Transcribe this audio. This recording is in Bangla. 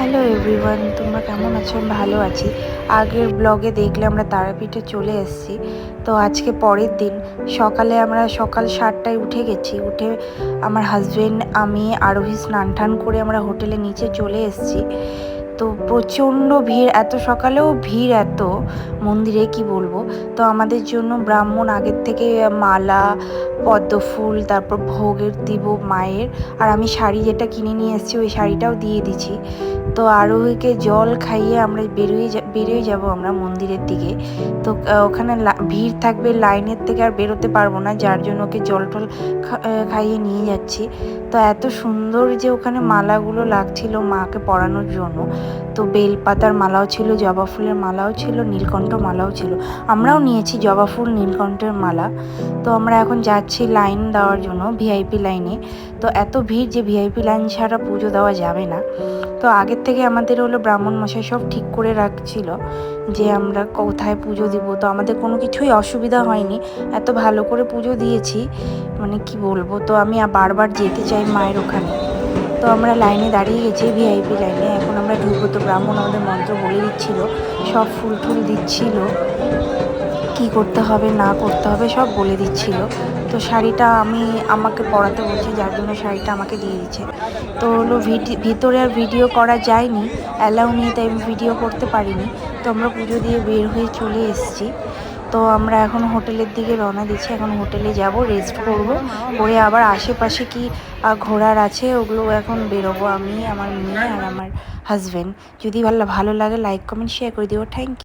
হ্যালো এভরিওয়ান, তোমরা কেমন আছো? আমি ভালো আছি। আগের ব্লগে দেখলে আমরা তারাপীঠে চলে এসেছি। তো আজকে পরের দিন সকালে আমরা সকাল 7টায় উঠে গেছি। উঠে আমার হাজবেন্ড, আমি আরোহী স্নান টান করে আমরা হোটেলে নিচে চলে এসেছি। তো প্রচণ্ড ভিড়, এত সকালেও ভিড় এত মন্দিরে কি বলবো। তো আমাদের জন্য ব্রাহ্মণ আগের থেকে মালা, পদ্ম ফুল, তারপর ভোগের দিব মায়ের। আর আমি শাড়ি যেটা কিনে নিয়ে এসেছি ওই শাড়িটাও দিয়ে দিচ্ছি। তো আরোহীকে জল খাইয়ে আমরা বেরিয়ে যাব আমরা মন্দিরের দিকে। তো ওখানে ভিড় থাকবে, লাইনের থেকে আর বেরোতে পারবো না, যার জন্য ওকে জল টল খাইয়ে নিয়ে যাচ্ছি। তো এত সুন্দর যে ওখানে মালাগুলো লাগছিল মাকে পরানোর জন্য। তো বেলপাতার মালাও ছিল, জবা ফুলের মালাও ছিল, নীলকণ্ঠ মালাও ছিল। আমরাও নিয়েছি জবা ফুল, নীলকণ্ঠের মালা। তো আমরা এখন যাচ্ছি লাইন দেওয়ার জন্য, ভিআইপি লাইনে। তো এত ভিড় যে ভিআইপি লাইন ছাড়া পুজো দেওয়া যাবে না। তো আগের থেকে আমাদের হলো ব্রাহ্মণ মশাই সব ঠিক করে রাখছিল যে আমরা কোথায় পুজো দিব। তো আমাদের কোনো কিছুই অসুবিধা হয়নি, এত ভালো করে পুজো দিয়েছি মানে কি বলবো। তো আমি বারবার যেতে চাই মায়ের ওখানে। তো আমরা লাইনে দাঁড়িয়ে গেছি, ভিআইপি লাইনে। এখন আমরা ঢুকবো। তো ব্রাহ্মণ আমাদের মন্ত্র বলে দিচ্ছিল, সব ফুল টুল দিচ্ছিল, কি করতে হবে না করতে হবে সব বলে দিচ্ছিল। তো শাড়িটা আমাকে পরাতে বলছি, যার জন্য শাড়িটা আমাকে দিয়ে দিচ্ছে। তো হলো ভিতরে আর ভিডিও করা যায়নি, অ্যালাউ নেই, তাই আমি ভিডিও করতে পারিনি। তো আমরা পুজো দিয়ে বের হয়ে চলে এসেছি। তো আমরা এখন হোটেলের দিকে রওনা দিচ্ছি। এখন হোটেলে যাব, রেস্ট করব, করে আবার আশেপাশে কি ঘোরার আছে ওগুলো এখন বেরোবো আমি, আমার মেয়ে আর আমার হাজব্যান্ড। যদি ভালো লাগে লাইক কমেন্ট শেয়ার করে দিও। Thank you.